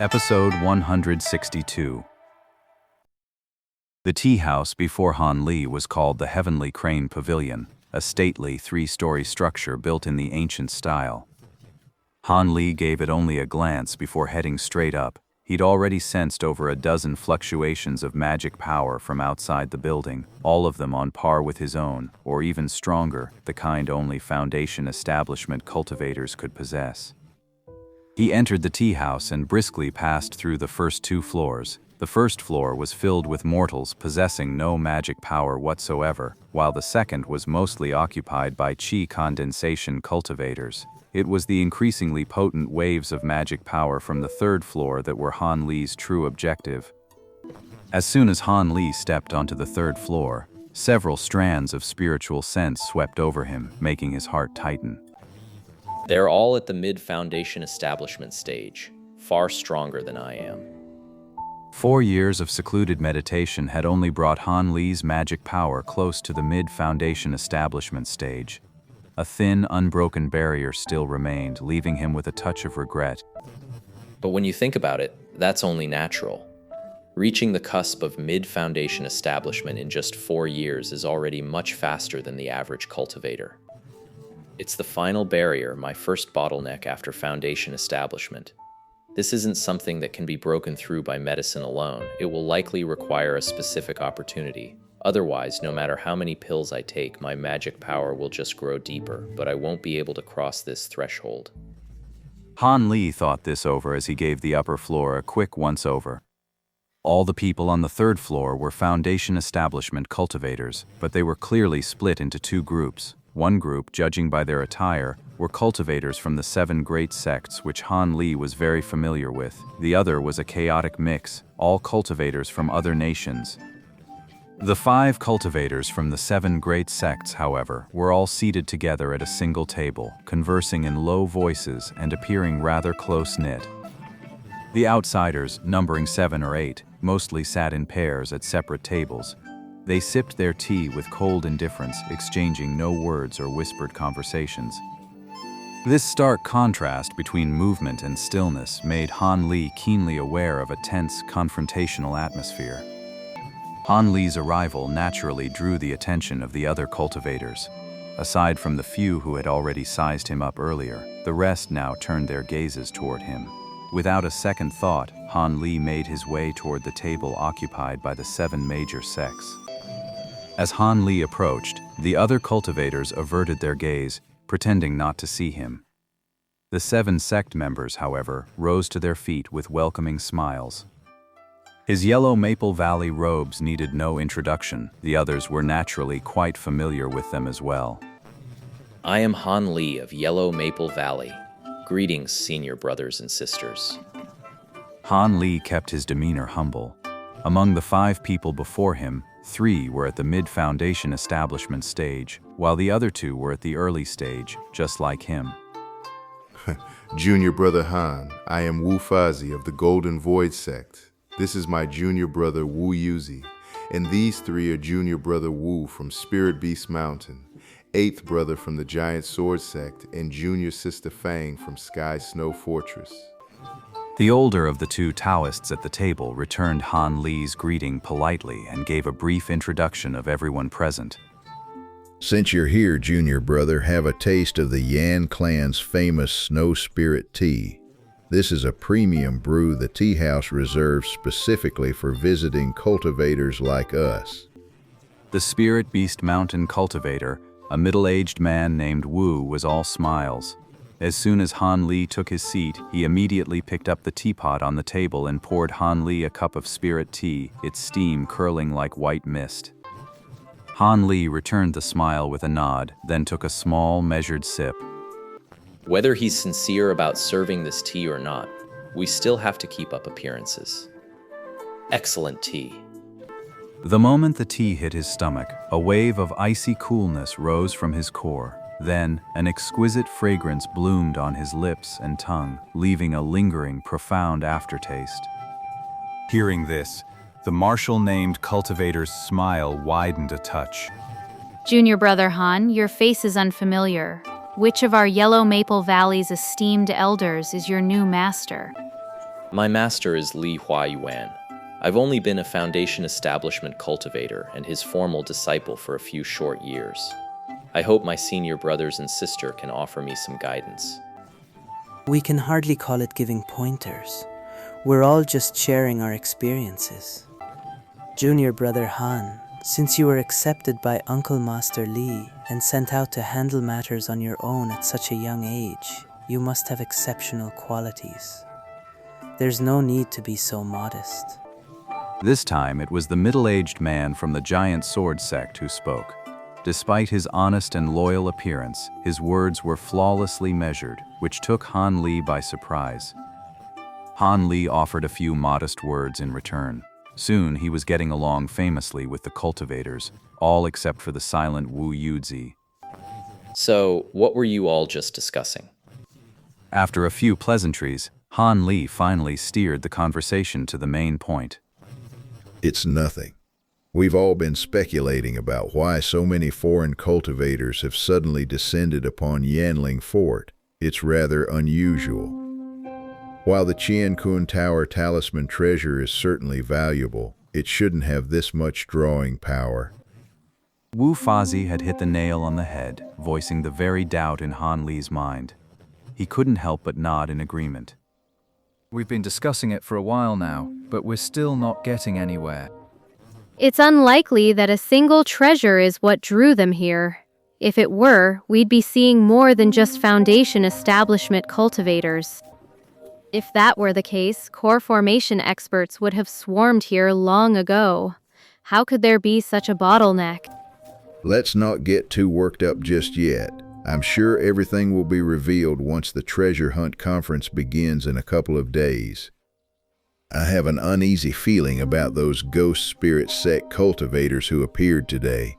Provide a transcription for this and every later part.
Episode 162. The tea house before Han Li was called the Heavenly Crane Pavilion, a stately three-story structure built in the ancient style. Han Li gave it only a glance before heading straight up. He'd already sensed over a dozen fluctuations of magic power from outside the building, all of them on par with his own, or even stronger, the kind only Foundation establishment cultivators could possess. He entered the tea house and briskly passed through the first two floors. The first floor was filled with mortals possessing no magic power whatsoever, while the second was mostly occupied by chi condensation cultivators. It was the increasingly potent waves of magic power from the third floor that were Han Li's true objective. As soon as Han Li stepped onto the third floor, several strands of spiritual sense swept over him, making his heart tighten. They're all at the mid-foundation establishment stage, far stronger than I am. 4 years of secluded meditation had only brought Han Li's magic power close to the mid-foundation establishment stage. A thin, unbroken barrier still remained, leaving him with a touch of regret. But when you think about it, that's only natural. Reaching the cusp of mid-foundation establishment in just 4 years is already much faster than the average cultivator. It's the final barrier, my first bottleneck after foundation establishment. This isn't something that can be broken through by medicine alone. It will likely require a specific opportunity. Otherwise, no matter how many pills I take, my magic power will just grow deeper, but I won't be able to cross this threshold. Han Li thought this over as he gave the upper floor a quick once-over. All the people on the third floor were Foundation establishment cultivators, but they were clearly split into two groups. One group, judging by their attire, were cultivators from the 7 great sects which Han Li was very familiar with. The other was a chaotic mix, all cultivators from other nations. The 5 cultivators from the 7 great sects, however, were all seated together at a single table, conversing in low voices and appearing rather close-knit. The outsiders, numbering 7 or 8, mostly sat in pairs at separate tables. They sipped their tea with cold indifference, exchanging no words or whispered conversations. This stark contrast between movement and stillness made Han Li keenly aware of a tense, confrontational atmosphere. Han Li's arrival naturally drew the attention of the other cultivators. Aside from the few who had already sized him up earlier, the rest now turned their gazes toward him. Without a second thought, Han Li made his way toward the table occupied by the 7 major sects. As Han Li approached, the other cultivators averted their gaze, pretending not to see him. The 7 sect members, however, rose to their feet with welcoming smiles. His yellow Maple Valley robes needed no introduction. The others were naturally quite familiar with them as well. I am Han Li of Yellow Maple Valley. Greetings, senior brothers and sisters. Han Li kept his demeanor humble. Among the 5 people before him, 3 were at the mid-foundation establishment stage, while the other 2 were at the early stage, just like him. Junior brother Han, I am Wu Fazi of the Golden Void sect. This is my junior brother Wu Yuzi, and these 3 are junior brother Wu from Spirit Beast Mountain, 8th brother from the Giant Sword sect, and junior sister Fang from Sky Snow Fortress. The older of the 2 Taoists at the table returned Han Li's greeting politely and gave a brief introduction of everyone present. Since you're here, junior brother, have a taste of the Yan clan's famous Snow Spirit tea. This is a premium brew the tea house reserves specifically for visiting cultivators like us. The Spirit Beast Mountain cultivator, a middle-aged man named Wu, was all smiles. As soon as Han Li took his seat, he immediately picked up the teapot on the table and poured Han Li a cup of spirit tea, its steam curling like white mist. Han Li returned the smile with a nod, then took a small, measured sip. Whether he's sincere about serving this tea or not, we still have to keep up appearances. Excellent tea. The moment the tea hit his stomach, a wave of icy coolness rose from his core. Then, an exquisite fragrance bloomed on his lips and tongue, leaving a lingering, profound aftertaste. Hearing this, the martial-named cultivator's smile widened a touch. Junior brother Han, your face is unfamiliar. Which of our Yellow Maple Valley's esteemed elders is your new master? My master is Li Huayuan. I've only been a Foundation establishment cultivator and his formal disciple for a few short years. I hope my senior brothers and sister can offer me some guidance. We can hardly call it giving pointers. We're all just sharing our experiences. Junior brother Han, since you were accepted by Uncle Master Li and sent out to handle matters on your own at such a young age, you must have exceptional qualities. There's no need to be so modest. This time it was the middle-aged man from the giant sword sect who spoke. Despite his honest and loyal appearance, his words were flawlessly measured, which took Han Li by surprise. Han Li offered a few modest words in return. Soon he was getting along famously with the cultivators, all except for the silent Wu Yuzi. So, what were you all just discussing? After a few pleasantries, Han Li finally steered the conversation to the main point. It's nothing. We've all been speculating about why so many foreign cultivators have suddenly descended upon Yanling Fort. It's rather unusual. While the Qian Kun Tower talisman treasure is certainly valuable, it shouldn't have this much drawing power. Wu Fazi had hit the nail on the head, voicing the very doubt in Han Li's mind. He couldn't help but nod in agreement. We've been discussing it for a while now, but we're still not getting anywhere. It's unlikely that a single treasure is what drew them here. If it were, we'd be seeing more than just Foundation establishment cultivators. If that were the case, core formation experts would have swarmed here long ago. How could there be such a bottleneck? Let's not get too worked up just yet. I'm sure everything will be revealed once the treasure hunt conference begins in a couple of days. I have an uneasy feeling about those ghost spirit sect cultivators who appeared today.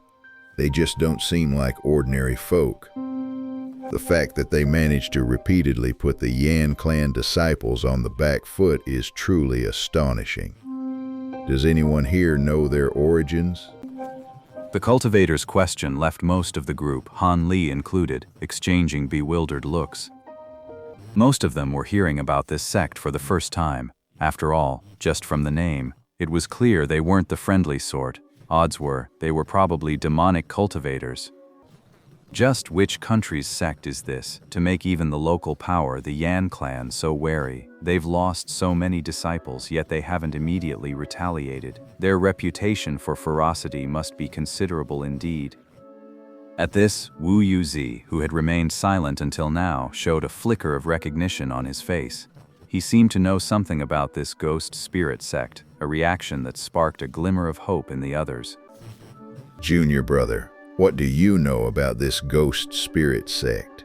They just don't seem like ordinary folk. The fact that they managed to repeatedly put the Yan clan disciples on the back foot is truly astonishing. Does anyone here know their origins? The cultivator's question left most of the group, Han Li included, exchanging bewildered looks. Most of them were hearing about this sect for the first time. After all, just from the name, it was clear they weren't the friendly sort. Odds were, they were probably demonic cultivators. Just which country's sect is this, to make even the local power, the Yan clan, so wary? They've lost so many disciples, yet they haven't immediately retaliated. Their reputation for ferocity must be considerable indeed. At this, Wu Yuzi, who had remained silent until now, showed a flicker of recognition on his face. He seemed to know something about this ghost spirit sect, a reaction that sparked a glimmer of hope in the others. Junior brother, what do you know about this ghost spirit sect?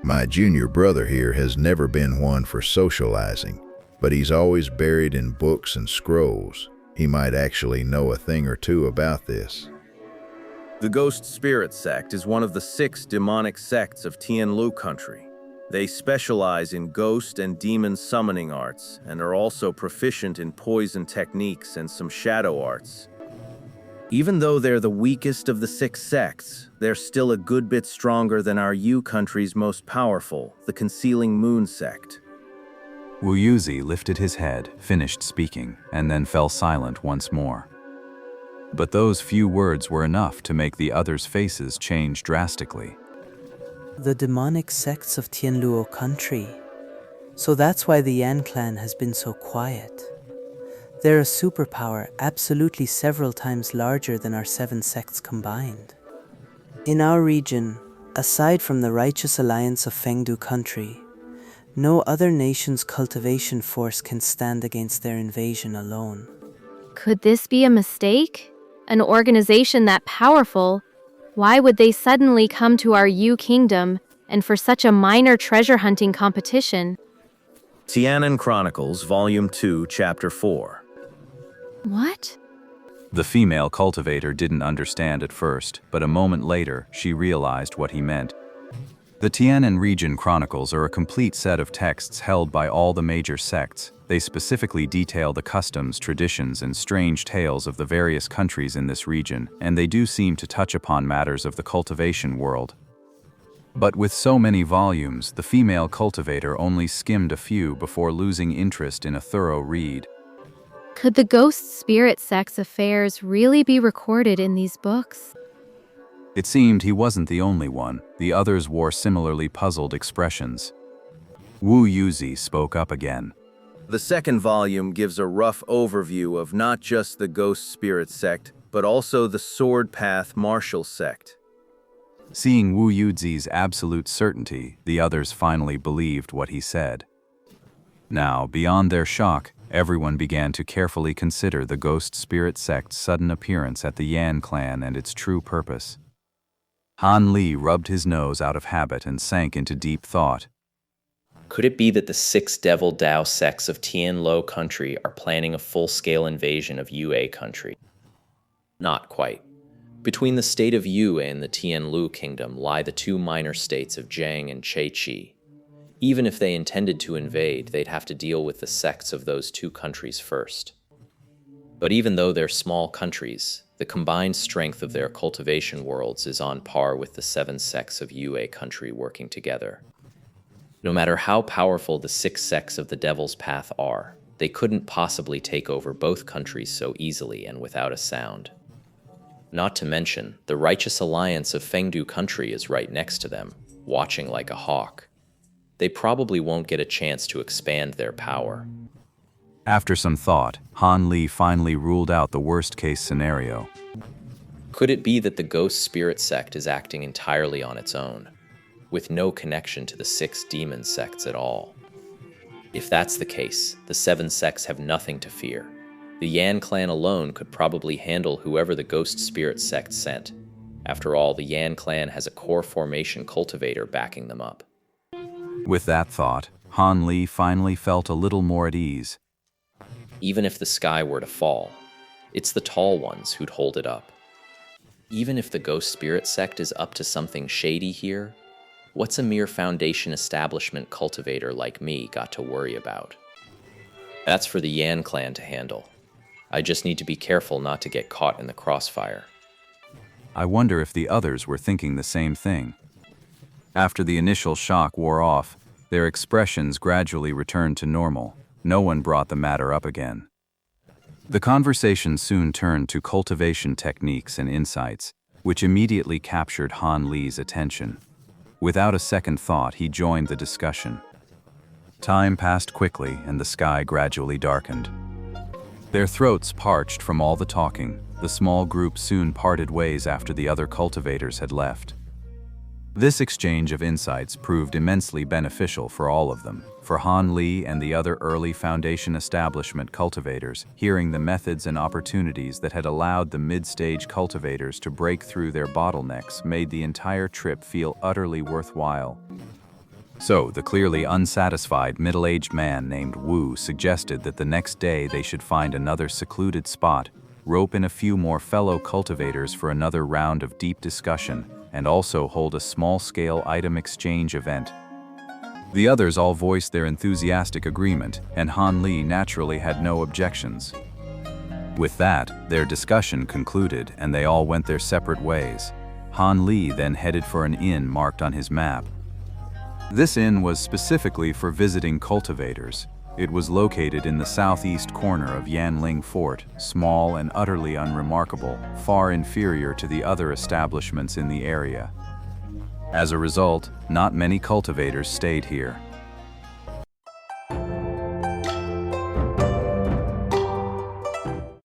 My junior brother here has never been one for socializing, but he's always buried in books and scrolls. He might actually know a thing or two about this. The Ghost Spirit Sect is one of the 6 demonic sects of Tianlu country. They specialize in ghost and demon summoning arts and are also proficient in poison techniques and some shadow arts. Even though they're the weakest of the 6 sects, they're still a good bit stronger than our Yu country's most powerful, the Concealing Moon sect. Wu Yuzi lifted his head, finished speaking, and then fell silent once more. But those few words were enough to make the others' faces change drastically. The demonic sects of Tianluo country. So that's why the Yan clan has been so quiet. They're a superpower absolutely several times larger than our 7 sects combined. In our region, aside from the righteous alliance of Fengdu country, no other nation's cultivation force can stand against their invasion alone. Could this be a mistake? An organization that powerful? Why would they suddenly come to our Yu kingdom, and for such a minor treasure hunting competition? Tianan Chronicles, Volume 2, Chapter 4. What? The female cultivator didn't understand at first, but a moment later, she realized what he meant. The Tianan Region Chronicles are a complete set of texts held by all the major sects. They specifically detail the customs, traditions, and strange tales of the various countries in this region, and they do seem to touch upon matters of the cultivation world. But with so many volumes, the female cultivator only skimmed a few before losing interest in a thorough read. Could the ghost spirit sex affairs really be recorded in these books? It seemed he wasn't the only one. The others wore similarly puzzled expressions. Wu Yuzi spoke up again. The second volume gives a rough overview of not just the ghost spirit sect, but also the sword path martial sect. Seeing Wu Yuzi's absolute certainty, the others finally believed what he said. Now, beyond their shock, everyone began to carefully consider the ghost spirit sect's sudden appearance at the Yan clan and its true purpose. Han Li rubbed his nose out of habit and sank into deep thought. Could it be that the 6 Devil Dao sects of Tianluo country are planning a full-scale invasion of Yue country? Not quite. Between the state of Yue and the Tianlu kingdom lie the 2 minor states of Jiang and Cheiqi. Even if they intended to invade, they'd have to deal with the sects of those 2 countries first. But even though they're small countries, the combined strength of their cultivation worlds is on par with the 7 sects of Yue country working together. No matter how powerful the 6 sects of the Devil's Path are, they couldn't possibly take over both countries so easily and without a sound. Not to mention, the righteous alliance of Fengdu country is right next to them, watching like a hawk. They probably won't get a chance to expand their power. After some thought, Han Li finally ruled out the worst-case scenario. Could it be that the ghost spirit sect is acting entirely on its own, with no connection to the 6 demon sects at all? If that's the case, the 7 sects have nothing to fear. The Yan clan alone could probably handle whoever the ghost spirit sect sent. After all, the Yan clan has a core formation cultivator backing them up. With that thought, Han Li finally felt a little more at ease. Even if the sky were to fall, it's the tall ones who'd hold it up. Even if the ghost spirit sect is up to something shady here, what's a mere foundation establishment cultivator like me got to worry about? That's for the Yan clan to handle. I just need to be careful not to get caught in the crossfire. I wonder if the others were thinking the same thing. After the initial shock wore off, their expressions gradually returned to normal. No one brought the matter up again. The conversation soon turned to cultivation techniques and insights, which immediately captured Han Li's attention. Without a second thought, he joined the discussion. Time passed quickly and the sky gradually darkened. Their throats parched from all the talking. The small group soon parted ways after the other cultivators had left. This exchange of insights proved immensely beneficial for all of them. For Han Li and the other early Foundation establishment cultivators, hearing the methods and opportunities that had allowed the mid-stage cultivators to break through their bottlenecks made the entire trip feel utterly worthwhile. So, the clearly unsatisfied middle-aged man named Wu suggested that the next day they should find another secluded spot, rope in a few more fellow cultivators for another round of deep discussion, and also hold a small-scale item exchange event. The others all voiced their enthusiastic agreement, and Han Li naturally had no objections. With that, their discussion concluded, and they all went their separate ways. Han Li then headed for an inn marked on his map. This inn was specifically for visiting cultivators. It was located in the southeast corner of Yanling Fort, small and utterly unremarkable, far inferior to the other establishments in the area. As a result, not many cultivators stayed here.